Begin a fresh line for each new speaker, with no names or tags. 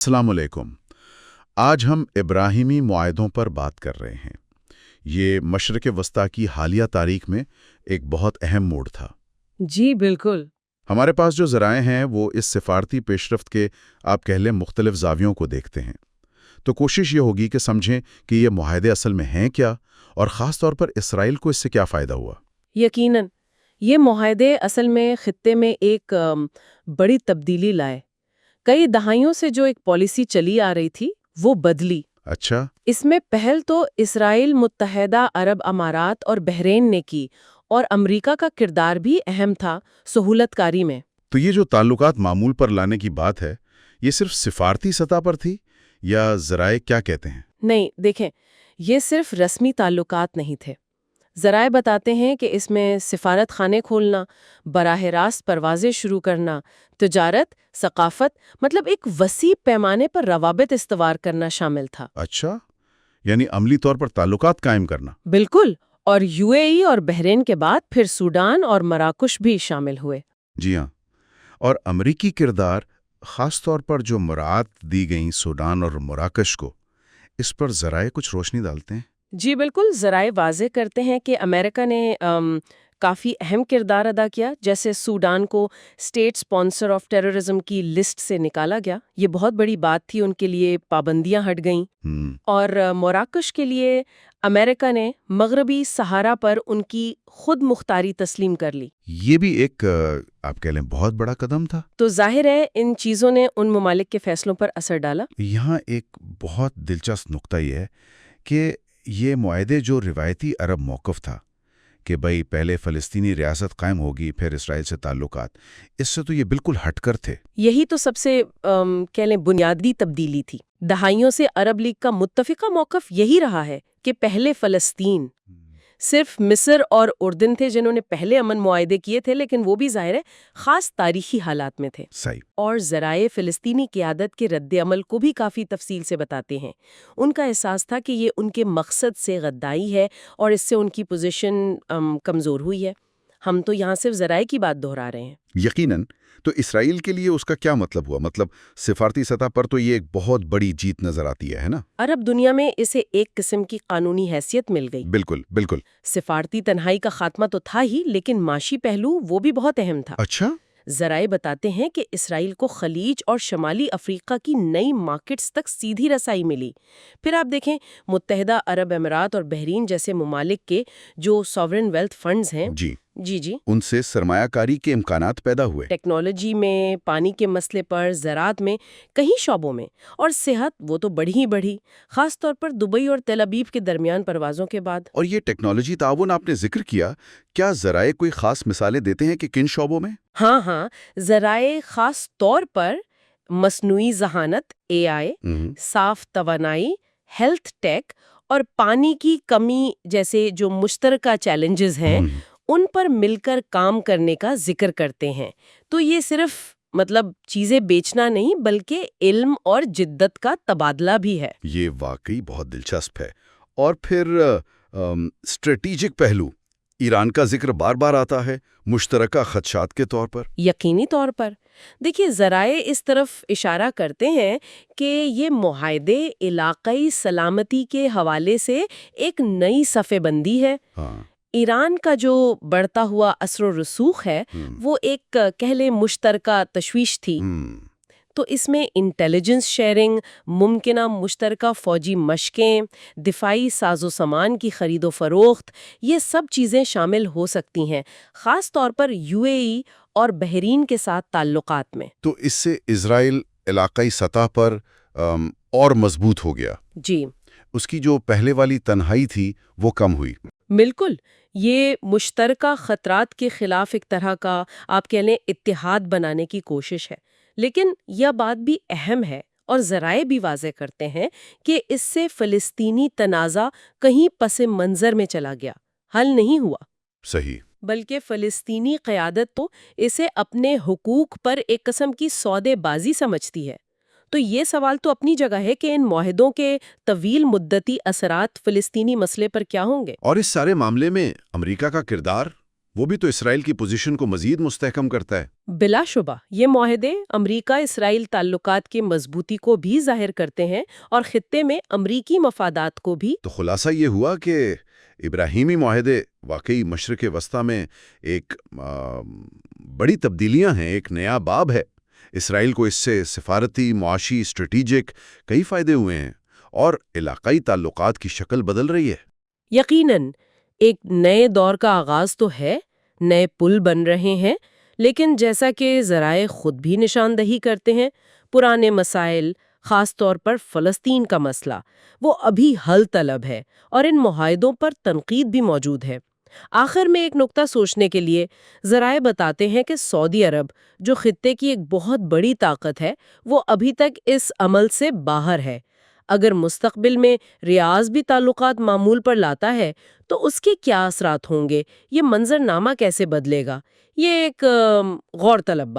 السلام علیکم۔ آج ہم ابراہیمی معاہدوں پر بات کر رہے ہیں۔ یہ مشرق وسطیٰ کی حالیہ تاریخ میں ایک بہت اہم موڑ تھا۔
جی بالکل۔
ہمارے پاس جو ذرائع ہیں وہ اس سفارتی پیش رفت کے آپ کہہ لیں مختلف زاویوں کو دیکھتے ہیں۔ تو کوشش یہ ہوگی کہ سمجھیں کہ یہ معاہدے اصل میں ہیں کیا، اور خاص طور پر اسرائیل کو اس سے کیا فائدہ ہوا۔
یقیناً یہ معاہدے اصل میں خطے میں ایک بڑی تبدیلی لائے۔ کئی دہائیوں سے جو ایک پالیسی چلی آ رہی تھی وہ بدلی۔
اچھا۔
اس میں پہل تو اسرائیل، متحدہ عرب امارات اور بحرین نے کی، اور امریکہ کا کردار بھی اہم تھا سہولت کاری میں۔
تو یہ جو تعلقات معمول پر لانے کی بات ہے، یہ صرف سفارتی سطح پر تھی یا ذرائع کیا کہتے ہیں؟
نہیں، دیکھیں، یہ صرف رسمی تعلقات نہیں تھے۔ ذرائع بتاتے ہیں کہ اس میں سفارت خانے کھولنا، براہ راست پروازیں شروع کرنا، تجارت، ثقافت، مطلب ایک وسیع پیمانے پر روابط استوار کرنا شامل تھا۔
اچھا، یعنی عملی طور پر تعلقات قائم کرنا۔
بالکل، اور یو اے ای اور بحرین کے بعد پھر سوڈان اور مراکش بھی شامل ہوئے۔
جی ہاں، اور امریکی کردار، خاص طور پر جو مراعات دی گئیں سوڈان اور مراکش کو، اس پر ذرائع کچھ روشنی ڈالتے ہیں؟
جی بالکل، ذرائع واضح کرتے ہیں کہ امریکہ نے کافی اہم کردار ادا کیا۔ جیسے سوڈان کو اسٹیٹ اسپانسر آف ٹیررزم کی لسٹ سے نکالا گیا، یہ بہت بڑی بات تھی، ان کے لیے پابندیاں ہٹ گئیں۔ اور مراکش کے لیے امریکہ نے مغربی صحارا پر ان کی خود مختاری تسلیم کر لی۔
یہ بھی ایک آپ کہہ لیں بہت بڑا قدم تھا۔
تو ظاہر ہے ان چیزوں نے ان ممالک کے فیصلوں پر اثر ڈالا۔
یہاں ایک بہت دلچسپ نقطہ یہ ہے کہ یہ معاہدے جو روایتی عرب موقف تھا کہ بھئی پہلے فلسطینی ریاست قائم ہوگی پھر اسرائیل سے تعلقات، اس سے تو یہ بالکل ہٹ کر تھے۔
یہی تو سب سے کہہ لیں بنیادی تبدیلی تھی۔ دہائیوں سے عرب لیگ کا متفقہ موقف یہی رہا ہے کہ پہلے فلسطین، صرف مصر اور اردن تھے جنہوں نے پہلے امن معاہدے کیے تھے، لیکن وہ بھی ظاہر ہے خاص تاریخی حالات میں تھے۔
صحیح۔
اور ذرائع فلسطینی قیادت کے رد عمل کو بھی کافی تفصیل سے بتاتے ہیں۔ ان کا احساس تھا کہ یہ ان کے مقصد سے غدائی ہے اور اس سے ان کی پوزیشن کمزور ہوئی ہے۔ ہم تو یہاں صرف ذرائع کی بات دہرا رہے ہیں۔
یقیناً۔ تو اسرائیل کے لیے اس کا کیا مطلب ہوا؟ مطلب سفارتی سطح پر تو یہ ایک بہت بڑی جیت نظر آتی ہے نا؟
عرب دنیا میں اسے ایک قسم کی قانونی حیثیت مل گئی۔
بالکل بالکل۔
سفارتی تنہائی کا خاتمہ تو تھا ہی، لیکن معاشی پہلو وہ بھی بہت اہم تھا۔
اچھا۔
ذرائع بتاتے ہیں کہ اسرائیل کو خلیج اور شمالی افریقہ کی نئی مارکیٹس تک سیدھی رسائی ملی۔ پھر آپ دیکھیں متحدہ عرب امارات اور بحرین جیسے ممالک کے جو ساورن ویلتھ فنڈز ہیں، جی
ان سے سرمایہ کاری کے امکانات پیدا ہوئے۔
ٹیکنالوجی میں، پانی کے مسئلے پر، زراعت میں، کئی شعبوں میں، اور صحت وہ تو بڑھی ہی بڑھی، خاص طور پر دبئی اور تل ابیب کے درمیان پروازوں کے بعد۔
اور یہ ٹیکنالوجی تعاون آپ نے ذکر کیا، کیا ذرائع کوئی خاص مثالیں دیتے ہیں کہ کن شعبوں میں؟
ہاں، ذرائع خاص طور پر مصنوعی ذہانت AI، صاف توانائی، ہیلتھ ٹیک اور پانی کی کمی جیسے جو مشترکہ چیلنجز ہیں ان پر مل کر کام کرنے کا ذکر کرتے ہیں۔ تو یہ صرف چیزیں بیچنا نہیں بلکہ علم اور جدت کا تبادلہ بھی ہے۔
یہ واقعی بہت دلچسپ ہے۔ اور پھر اسٹریٹجک پہلو، ایران کا ذکر بار بار آتا ہے مشترکہ خدشات کے طور پر۔
یقینی طور پر دیکھیے، ذرائع اس طرف اشارہ کرتے ہیں کہ یہ معاہدے علاقائی سلامتی کے حوالے سے ایک نئی صفحہ بندی ہے۔ ایران کا جو بڑھتا ہوا اثر و رسوخ ہے وہ ایک کہہ لیں مشترکہ تشویش تھی۔ تو اس میں انٹیلیجنس شیئرنگ، ممکنہ مشترکہ فوجی مشقیں، دفاعی ساز و سامان کی خرید و فروخت، یہ سب چیزیں شامل ہو سکتی ہیں، خاص طور پر یو اے ای اور بحرین کے ساتھ تعلقات میں۔
تو اس سے اسرائیل علاقائی سطح پر اور مضبوط ہو گیا۔
جی،
اس کی جو پہلے والی تنہائی تھی وہ کم ہوئی۔
بالکل، یہ مشترکہ خطرات کے خلاف ایک طرح کا آپ کہہ لیں اتحاد بنانے کی کوشش ہے۔ لیکن یہ بات بھی اہم ہے اور ذرائع بھی واضح کرتے ہیں کہ اس سے فلسطینی تنازع کہیں پس منظر میں چلا گیا، حل نہیں ہوا۔
صحیح۔
بلکہ فلسطینی قیادت تو اسے اپنے حقوق پر ایک قسم کی سودے بازی سمجھتی ہے۔ تو یہ سوال تو اپنی جگہ ہے کہ ان معاہدوں کے طویل مدتی اثرات فلسطینی مسئلے پر کیا ہوں گے۔
اور اس سارے معاملے میں امریکہ کا کردار وہ بھی تو اسرائیل کی پوزیشن کو مزید مستحکم کرتا ہے۔
بلا شبہ یہ معاہدے امریکہ اسرائیل تعلقات کی مضبوطی کو بھی ظاہر کرتے ہیں اور خطے میں امریکی مفادات کو بھی۔
تو خلاصہ یہ ہوا کہ ابراہیمی معاہدے واقعی مشرق وسطیٰ میں ایک بڑی تبدیلیاں ہیں، ایک نیا باب ہے۔ اسرائیل کو اس سے سفارتی، معاشی، اسٹریٹیجک کئی فائدے ہوئے ہیں اور علاقائی تعلقات کی شکل بدل رہی ہے۔
یقیناً ایک نئے دور کا آغاز تو ہے، نئے پل بن رہے ہیں، لیکن جیسا کہ ذرائع خود بھی نشاندہی کرتے ہیں، پرانے مسائل، خاص طور پر فلسطین کا مسئلہ، وہ ابھی حل طلب ہے اور ان معاہدوں پر تنقید بھی موجود ہے۔ آخر میں ایک نقطہ سوچنے کے لیے ذرائع بتاتے ہیں کہ سعودی عرب، جو خطے کی ایک بہت بڑی طاقت ہے، وہ ابھی تک اس عمل سے باہر ہے۔ اگر مستقبل میں ریاض بھی تعلقات معمول پر لاتا ہے تو اس کے کیا اثرات ہوں گے، یہ منظر نامہ کیسے بدلے گا، یہ ایک غور طلب بات